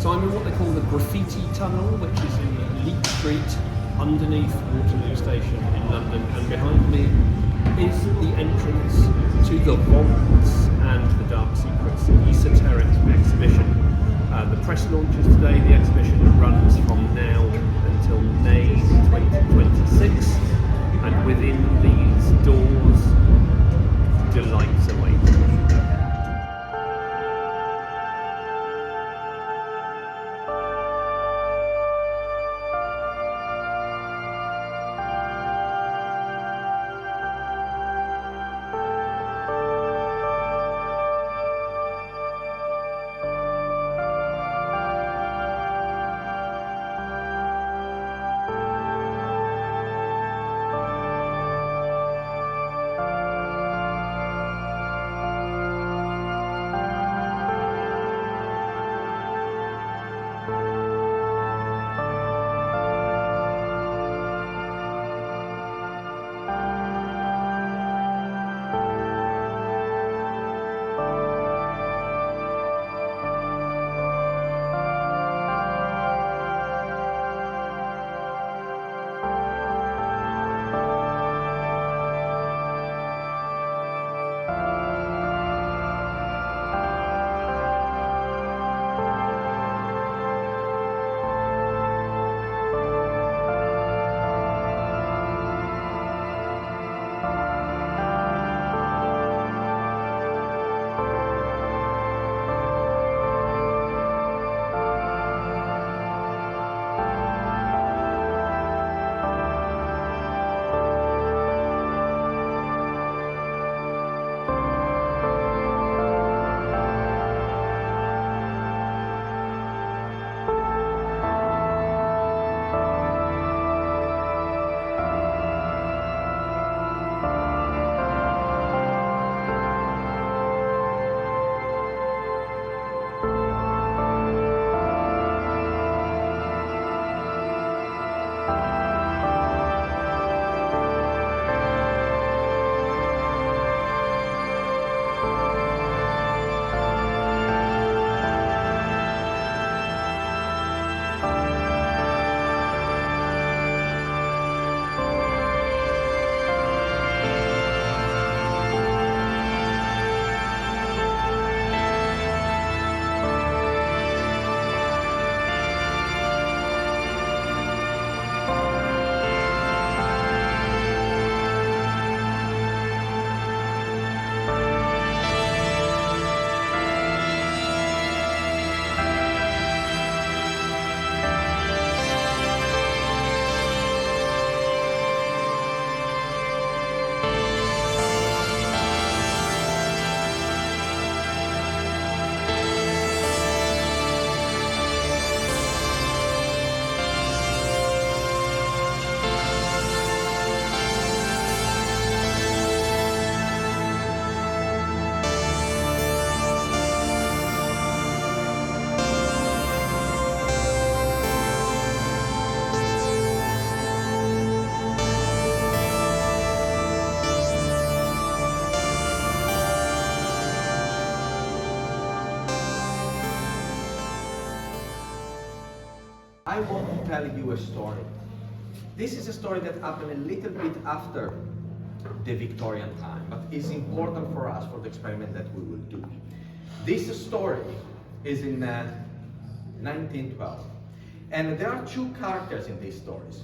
So I'm in what they call the graffiti tunnel, which is in Leek Street, underneath Waterloo Station in London, and behind me is the entrance to the vaults and the Dark Secrets Esoteric Exhibition. The press launch is today. The exhibition runs from now until May 2026, and within these doors, delights await. I want to tell you a story. This is a story that happened a little bit after the Victorian time, but is important for us for the experiment that we will do. This story is in 1912, and there are two characters in these stories.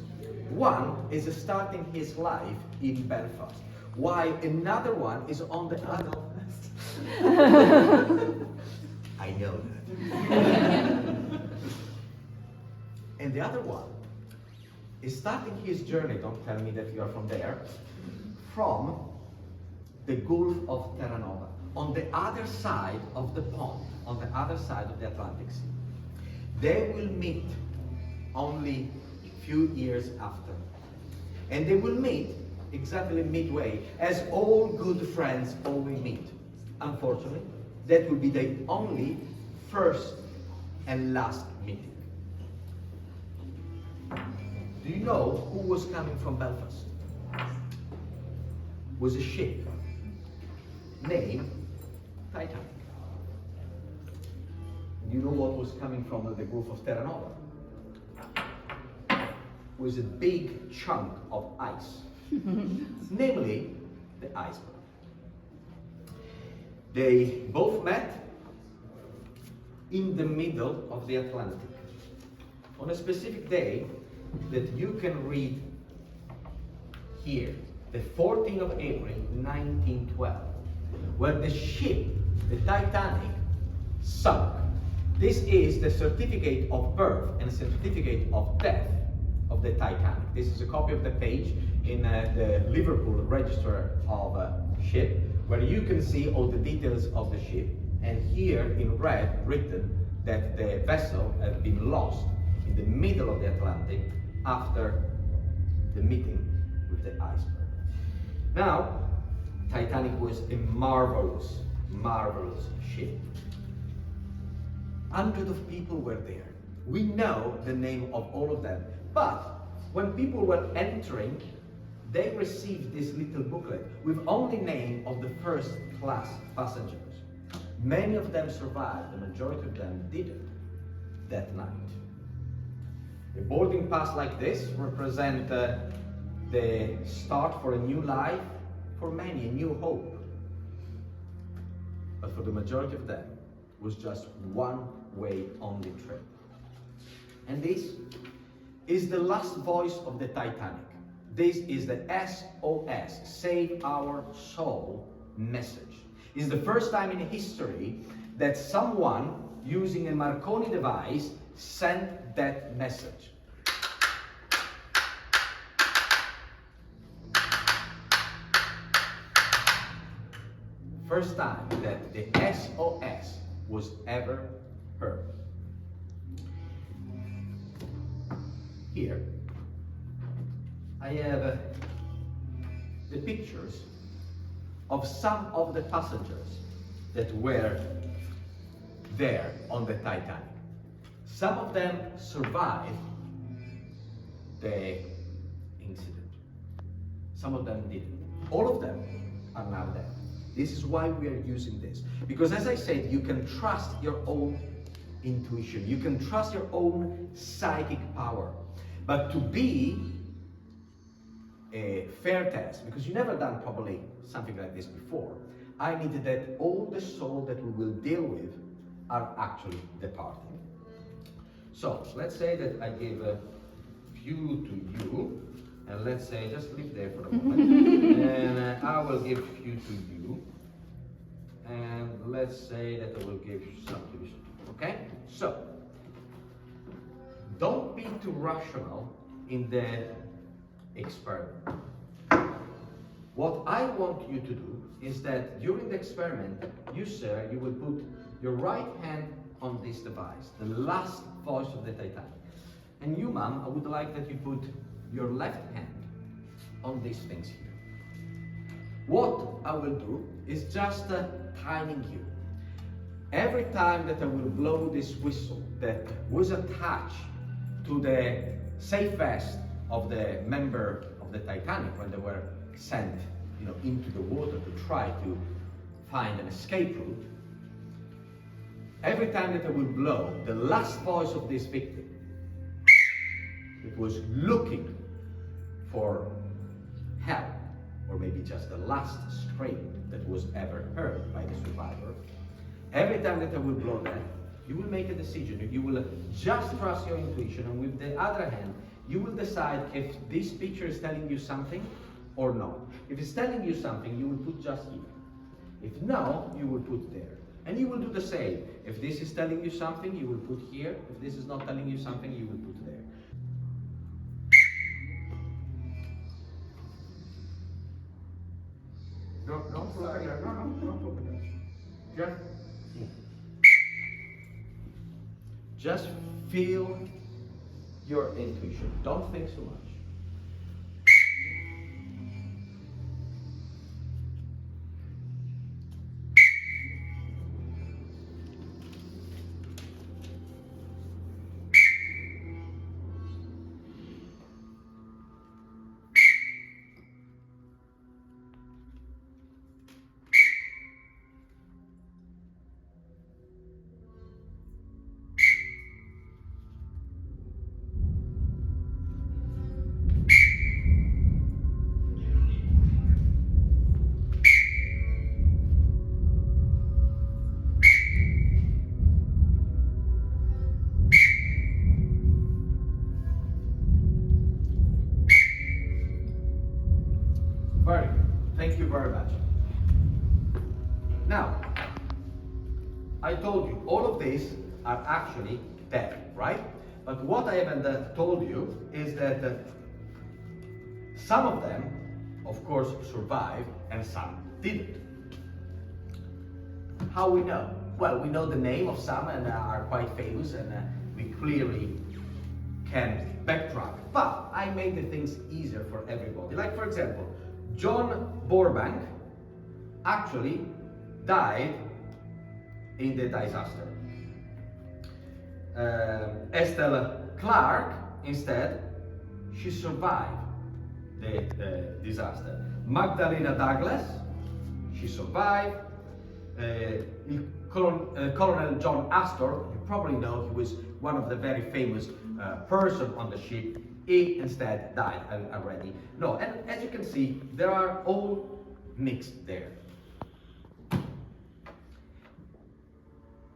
One is starting his life in Belfast, while another one is on the other. I know that. And the other one is starting his journey, don't tell me that you are from there, from the Gulf of Terranova, on the other side of the pond, on the other side of the Atlantic Sea. They will meet only a few years after. And they will meet exactly midway, as all good friends always meet. Unfortunately, that will be the only first and last meeting. Do you know who was coming from Belfast? It was a ship named Titanic. you know what was coming from the Gulf of Terranova? Was a big chunk of ice, namely the iceberg. They both met in the middle of the Atlantic on a specific day that you can read here, the 14th of April 1912, where the ship, the Titanic, sunk. This is the certificate of birth and certificate of death of the Titanic. This is a copy of the page in the Liverpool Register of Ship, where you can see all the details of the ship, and here in red written that the vessel had been lost in the middle of the Atlantic after the meeting with the iceberg. Now, Titanic was a marvelous, marvelous ship. Hundreds of people were there. We know the name of all of them, but when people were entering, they received this little booklet with only name of the first class passengers. Many of them survived, the majority of them didn't that night. A boarding pass like this represents the start for a new life, for many, a new hope. But for the majority of them, it was just one-way only trip. And this is the last voice of the Titanic. This is the SOS, Save Our Soul message. It's the first time in history that someone using a Marconi device sent that message. First time that the SOS was ever heard. Here, I have the pictures of some of the passengers that were there on the Titanic. Some of them survived the incident. Some of them didn't. All of them are now dead. This is why we are using this. Because as I said, you can trust your own intuition. You can trust your own psychic power. But to be a fair test, because you never done probably something like this before, I needed that all the soul that we will deal with are actually departing. So let's say that I give a few to you, and let's say just leave there for a moment, and I will give few to you, and let's say that I will give some to you. Okay? So don't be too rational in the experiment. What I want you to do is that during the experiment, you, sir, you will put your right hand on this device, the last voice of the Titanic. And you, ma'am, I would like that you put your left hand on these things here. What I will do is just timing you. Every time that I will blow this whistle that was attached to the safe vest of the member of the Titanic when they were sent, into the water to try to find an escape route, every time that I will blow the last voice of this victim, it was looking for help, or maybe just the last scream that was ever heard by the survivor. Every time that I will blow that, you will make a decision. You will just trust your intuition, and with the other hand, you will decide if this picture is telling you something or not. If it's telling you something, you will put just here. If no, you will put there. And you will do the same. If this is telling you something, you will put here. If this is not telling you something, you will put there. Don't open that. No, don't open that. Just feel your intuition. Don't think so much. I told you, all of these are actually dead, right? But what I haven't told you is that some of them, of course, survived and some didn't. How we know? Well, we know the name of some and are quite famous, and we clearly can backtrack. But I made the things easier for everybody. Like, for example, John Burbank actually died in the disaster. Estelle Clark, instead, she survived the disaster. Magdalena Douglas, she survived. Colonel John Astor, you probably know, he was one of the very famous person on the ship. He instead died already. No, and as you can see, they are all mixed there.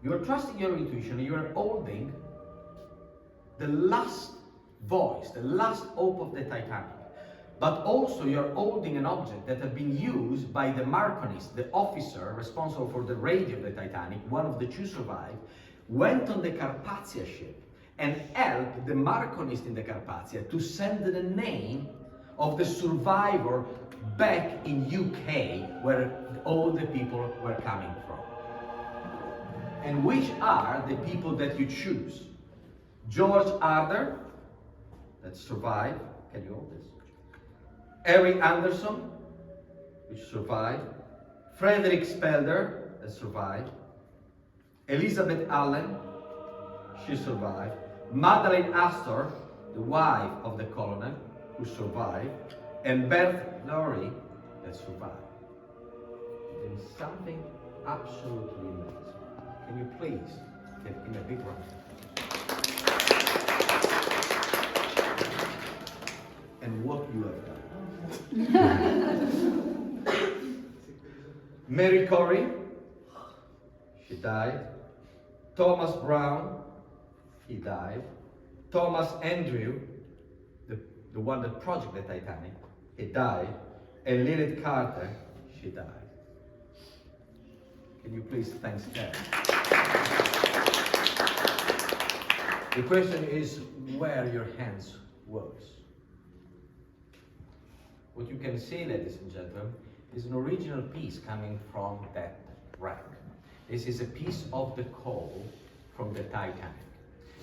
You are trusting your intuition, you are holding the last voice, the last hope of the Titanic. But also you're holding an object that had been used by the Marconist, the officer responsible for the radio of the Titanic, one of the two survived, went on the Carpathia ship and helped the Marconist in the Carpathia to send the name of the survivor back in UK, where all the people were coming from. And which are the people that you choose? George Arder, that survived. Can you hold this? Harry Anderson, which survived. Frederick Spelder, that survived. Elizabeth Allen, she survived. Madeleine Astor, the wife of the colonel, who survived. And Beth Laurie, that survived. There is something absolutely amazing. Can you please give him a big round? And what you have done. Mary Corey, she died. Thomas Brown, he died. Thomas Andrew, the one that projected the Titanic, he died. And Lilith Carter, she died. Can you please thank them? The question is where your hands was. What you can see, ladies and gentlemen, is an original piece coming from that wreck. This is a piece of the coal from the Titanic.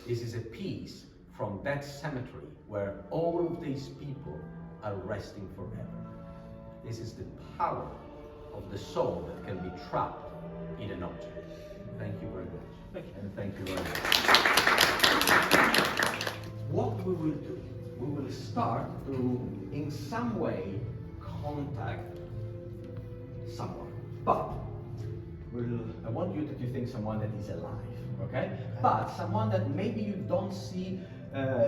This is a piece from that cemetery where all of these people are resting forever. This is the power of the soul that can be trapped in an object. Thank you very much. Thank you. And thank you very much. What we will do, we will start to, in some way, contact someone. But I want you to think someone that is alive, okay? But someone that maybe you don't see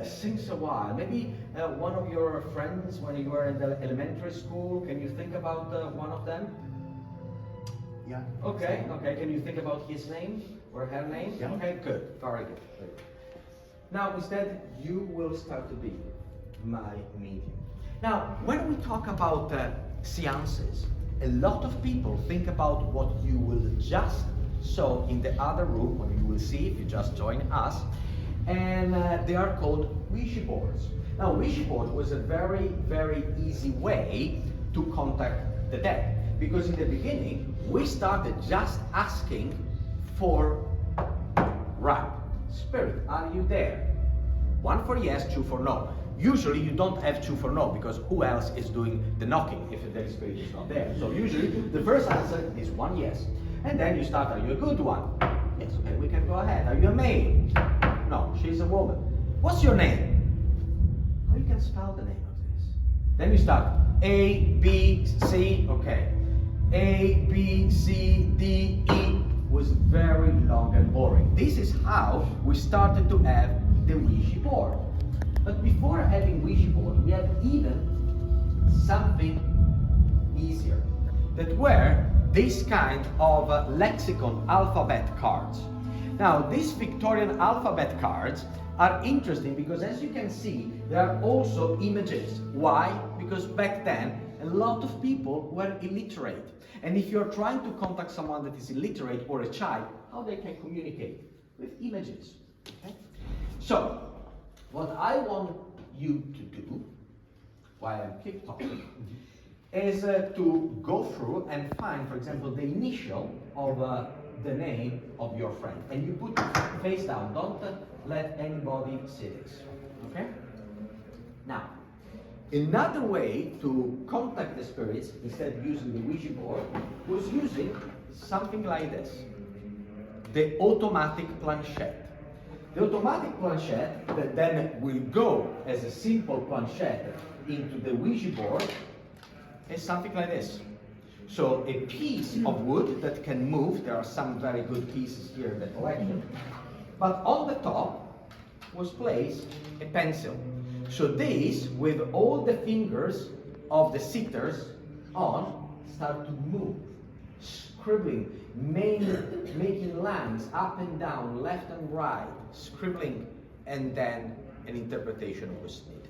since a while. Maybe one of your friends when you were in the elementary school. Can you think about one of them? Yeah. Okay, okay. Can you think about his name or her name? Yeah. Okay, good. Very good. Very good. Now, instead, you will start to be my medium. Now, when we talk about seances, a lot of people think about what you will just saw in the other room, when you will see if you just join us, and they are called Ouija boards. Now, Ouija board was a very, very easy way to contact the dead, because in the beginning, we started just asking for right. Spirit, are you there? 1 for yes, 2 for no. Usually you don't have 2 for no, because who else is doing the knocking if the dead spirit is not there? So usually the first answer is 1 yes. And then you start, are you a good one? Yes, okay, we can go ahead. Are you a male? No, she's a woman. What's your name? How you can spell the name of this? Then you start, A, B, C, okay. A, B, C, D, E was very long and boring. This is how we started to have the Ouija board. But before having Ouija board, we had even something easier. That were this kind of lexicon alphabet cards. Now, these Victorian alphabet cards are interesting because, as you can see, there are also images. Why? Because back then, a lot of people were illiterate. And if you're trying to contact someone that is illiterate or a child, how they can communicate with images. Okay? So, what I want you to do, while I keep talking, is to go through and find, for example, the initial of the name of your friend. And you put it face down. Don't let anybody see this. Okay? Now, another way to contact the spirits, instead of using the Ouija board, was using something like this. The automatic planchette. The automatic planchette that then will go as a simple planchette into the Ouija board is something like this. So a piece of wood that can move, there are some very good pieces here in the collection, but on the top was placed a pencil. So these, with all the fingers of the sitters on, start to move, scribbling, making lines up and down, left and right, scribbling, and then an interpretation was needed.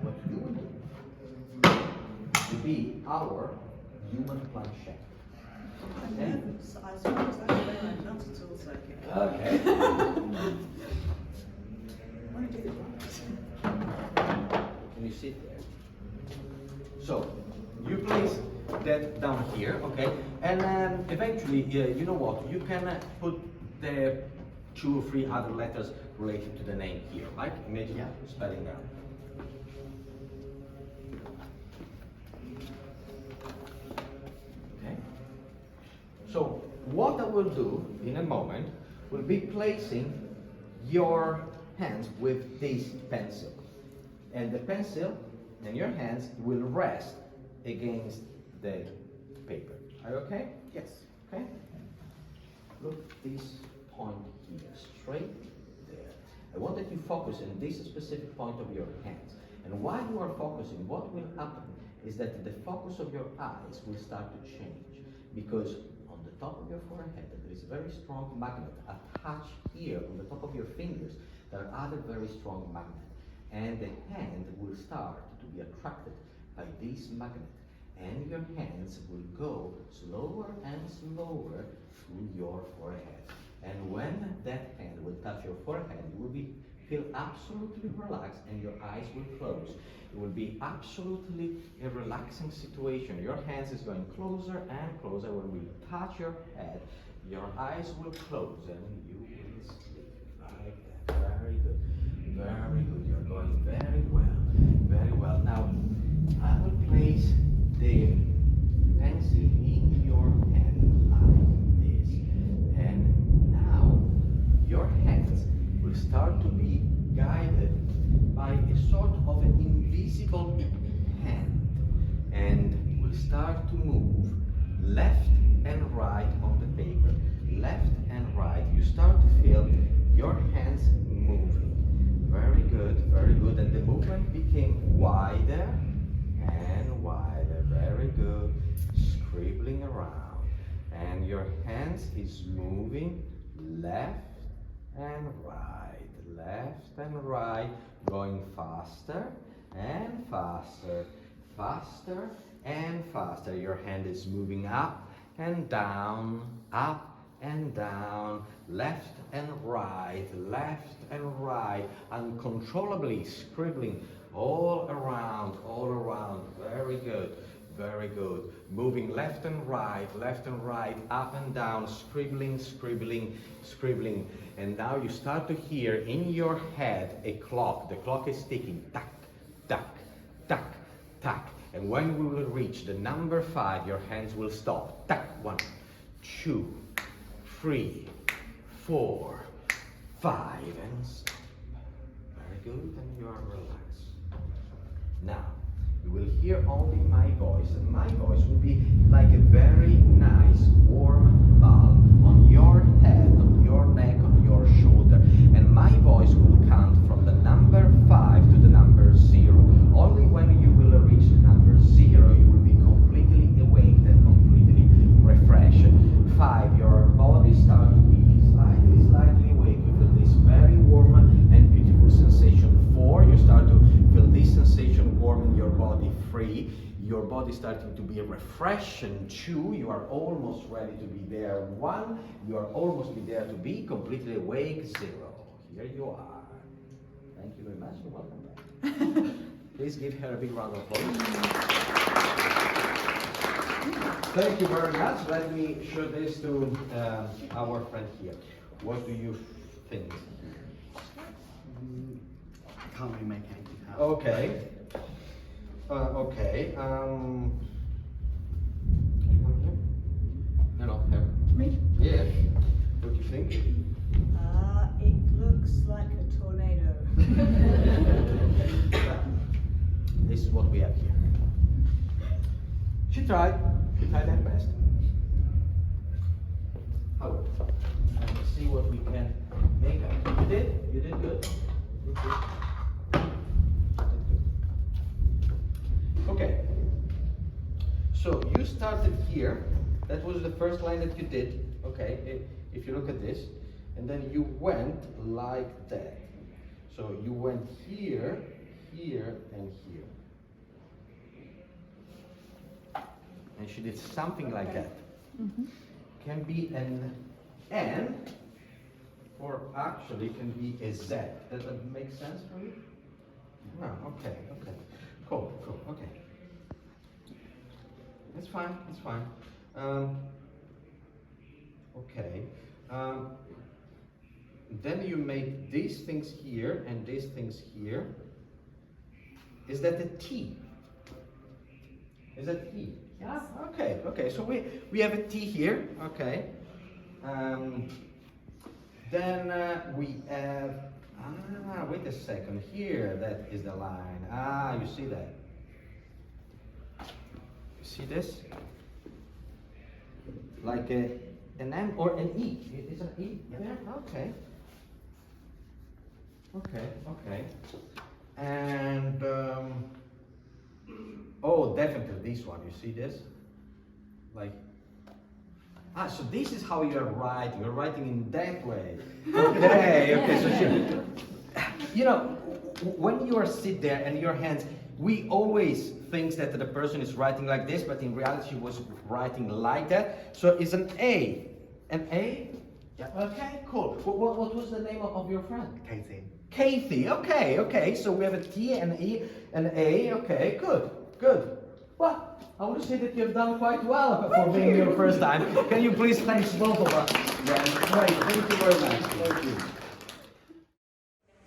What you would do to be our human planchette. I'm nervous. I suppose that's very not at all psychic. Okay. I want to do it right. Can you sit there? So, you place that down here, okay? And eventually, you know what? You can put the 2 or 3 other letters related to the name here, like imagine spelling out. Okay? So, what I will do in a moment will be placing your hands with this pencil. And the pencil and your hands will rest against the paper. Are you okay? Yes. Okay? Look this point here, straight there. I want that you focus on this specific point of your hands. And while you are focusing, what will happen is that the focus of your eyes will start to change. Because on the top of your forehead, there is a very strong magnet attached here on the top of your fingers. There are other very strong magnets. And the hand will start to be attracted by this magnet. And your hands will go slower and slower through your forehead. And when that hand will touch your forehead, you will feel absolutely relaxed and your eyes will close. It will be absolutely a relaxing situation. Your hands is going closer and closer. When we touch your head, your eyes will close and you will sleep like that. Very good. Very good. You're going very well. Very well. Now, I will place the pencil in your hand like this. And now, your hands will start to be guided by a sort of an invisible hand. And will start to move left and right on the paper. Left and right. You start to feel your hands moving. Very good, very good. And the movement became wider and wider. Very good. Scribbling around. And your hands is moving left and right. Left and right. Going faster and faster. Faster and faster. Your hand is moving up and down. Up and down, left and right, uncontrollably scribbling all around, very good, very good. Moving left and right, up and down, scribbling. And now you start to hear in your head a clock. The clock is ticking, tack, tack, tack, tack. And when we will reach the number 5, your hands will stop. Tack, 1, 2, 3, 4, 5, and stop. Very good, and you are relaxed. Now, you will hear only my voice, and my voice will be like a very nice warm balm on your head, on your neck, on your shoulder. And my voice will count from the number 5 to the number 0. Only when you will reach the number 0, you will be completely awake and completely refreshed. 5, your body starts to be slightly awake. You feel this very warm and beautiful sensation. 4, you start to feel this sensation warming your body free. Your body starting to be refreshed, and 2, you are almost ready to be there. 1, you are almost be there to be completely awake. 0. Here you are. Thank you very much and welcome back. Please give her a big round of applause. Thank you very much. Let me show this to our friend here. What do you think? I can't really make anything out. Okay. Okay. Can you come here? No, here. Me? Yeah. What do you think? It looks like a tornado. This is what we have here. She tried her best. Oh, let's see what we can make out. You did good. You did good. Okay. So you started here. That was the first line that you did. Okay. If you look at this, and then you went like that. So you went here, here, and here. And she did something like that. Mm-hmm. Can be an N, or actually can be a Z. Does that make sense for you? No, okay. Cool, okay. That's fine. Okay. Then you make these things here and these things here. Is that a T? Is that T? Yeah. Okay. So we have a T here. Okay. Then we have. Wait a second. Here, that is the line. You see that? You see this? Like an M or an E. Is it an E there? Okay. And oh, definitely this one. You see this? Like, so this is how you are writing. You're writing in that way. Okay. So you know, when you are sit there and your hands, we always think that the person is writing like this, but in reality she was writing like that. So it's an A. An A? Yeah. Okay, cool. What was the name of your friend? Kathy. Okay. So we have a T, an E, an A. Okay, good. Well, I would say that you've done quite well for being your first time. Can you please thank both of us? Yeah, great. Thank you very much. Thank you.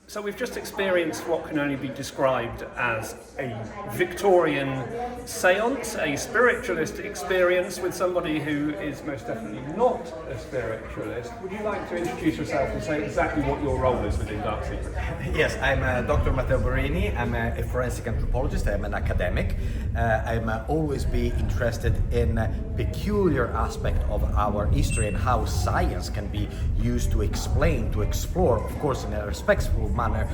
So we've just experienced what can only be described as a Victorian séance, a spiritualist experience with somebody who is most definitely not a spiritualist. Would you like to introduce yourself and say exactly what your role is within Dark Secrets? Yes, I'm Dr Matteo Borrini. I'm a forensic anthropologist. I'm an academic. I'm always be interested in peculiar aspect of our history and how science can be used to explain, to explore, of course, in a respectful manner,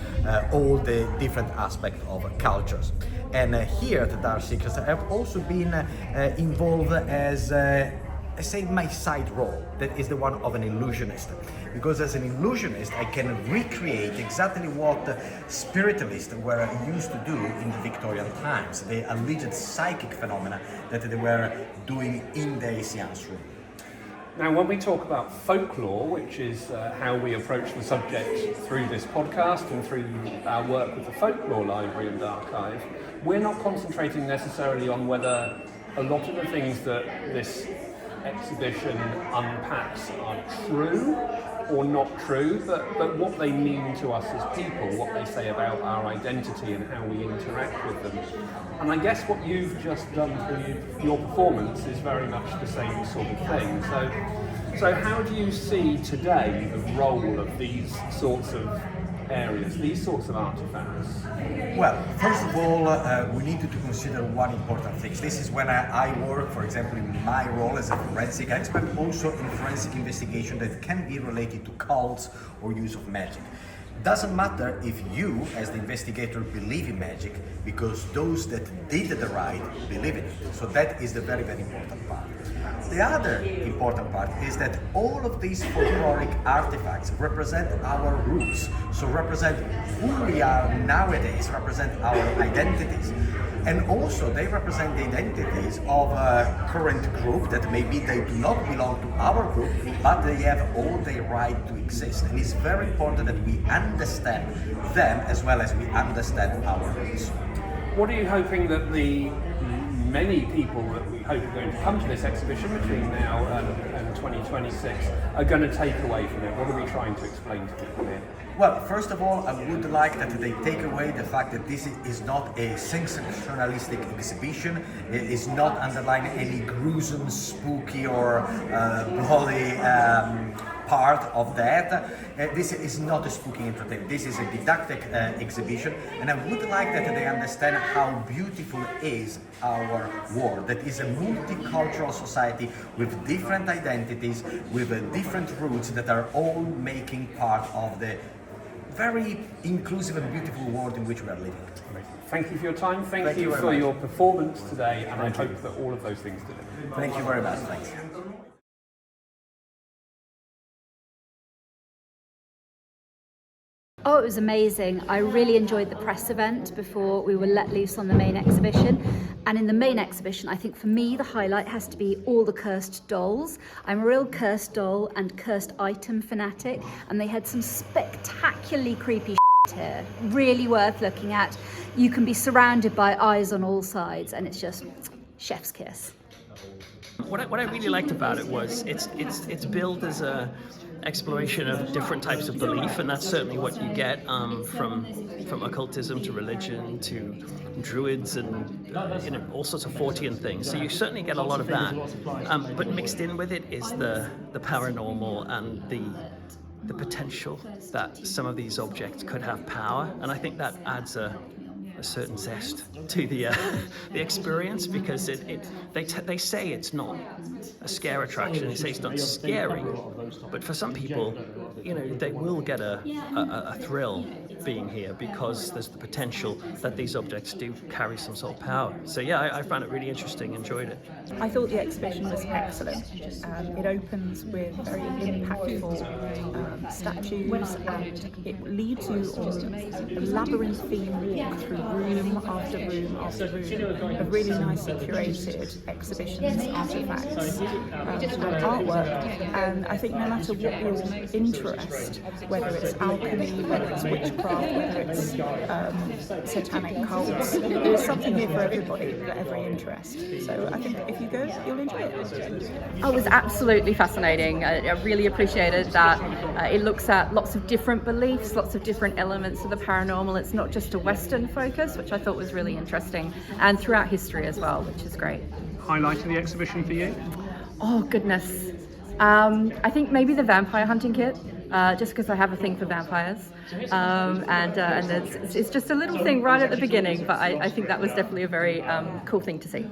all the different aspects of cultures. And here at the Dark Secrets, I've also been involved as I say my side role, that is the one of an illusionist. Because as an illusionist, I can recreate exactly what spiritualists were used to do in the Victorian times, the alleged psychic phenomena that they were doing in the séance room. Now, when we talk about folklore, which is how we approach the subject through this podcast and through our work with the Folklore Library and Archive, we're not concentrating necessarily on whether a lot of the things that this exhibition unpacks are true or not true, but what they mean to us as people, what they say about our identity and how we interact with them. And I guess what you've just done through your performance is very much the same sort of thing. So how do you see today the role of these sorts of areas, these sorts of artifacts? Well, first of all, we need to consider one important thing. This is when I work, for example, in my role as a forensic expert, also in forensic investigation that can be related to cults or use of magic. Doesn't matter if you, as the investigator, believe in magic, because those that did the ride believe in it. So that is the very, very important part. The other important part is that all of these folkloric artifacts represent our roots, so represent who we are nowadays, represent our identities. And also they represent the identities of a current group that maybe they do not belong to our group, but they have all the right to exist. And it's very important that we understand them as well as we understand our roots. What are you hoping that the many people that we hope are going to come to this exhibition between now and 2026 are going to take away from it? What are we trying to explain to people here? Well, first of all, I would like that they take away the fact that this is not a sensationalistic exhibition. It is not underlying any gruesome, spooky or bloody part of that. This is not a spooky entertainment. This is a didactic exhibition, and I would like that they understand how beautiful is our world. That is a multicultural society with different identities, with different roots that are all making part of the very inclusive and beautiful world in which we are living. Thank you for your time. Thank you for your performance today, and I hope that all of those things deliver. Thank you very much. Thanks. Oh, it was amazing. I really enjoyed the press event before we were let loose on the main exhibition. And in the main exhibition, I think for me, the highlight has to be all the cursed dolls. I'm a real cursed doll and cursed item fanatic, and they had some spectacularly creepy shit here. Really worth looking at. You can be surrounded by eyes on all sides, and it's just chef's kiss. What I really liked about it was it's billed as a exploration of different types of belief, and that's certainly what you get from occultism to religion to druids and all sorts of Fortean things. So you certainly get a lot of that, but mixed in with it is the paranormal and the potential that some of these objects could have power, and I think that adds a certain zest to the experience, because they say it's not a scare attraction. They say it's not scary, but for some people, they will get a thrill being here because there's the potential that these objects do carry some sort of power. So yeah, I found it really interesting, enjoyed it. I thought the exhibition was excellent. It opens with very impactful statues, and it leads you on a labyrinthine walk through room after room after room of really nicely curated exhibitions, artifacts, and artwork. And I think no matter what your interest, whether it's alchemy, whether it's witchcraft, whether it's satanic cults, there's something here for everybody, for every interest. So I think if you go, you'll enjoy it. Oh, it was absolutely fascinating. I really appreciated that. It looks at lots of different beliefs, lots of different elements of the paranormal. It's not just a Western focus, which I thought was really interesting, and throughout history as well, which is great. Highlight of the exhibition for you? Oh goodness. I think maybe the vampire hunting kit, just because I have a thing for vampires. And it's just a little thing right at the beginning, but I think that was definitely a very cool thing to see.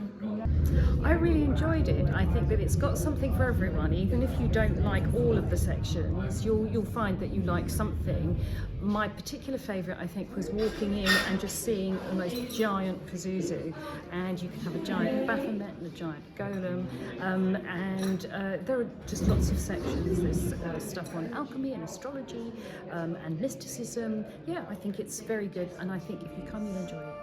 I really enjoyed it. I think that it's got something for everyone. Even if you don't like all of the sections, you'll find that you like something. My particular favourite, I think, was walking in and just seeing the most giant Pazuzu, and you can have a giant Baphomet and a giant golem, and there are just lots of sections. There's stuff on alchemy and astrology and mysticism. Yeah, I think it's very good, and I think if you come, you'll enjoy it.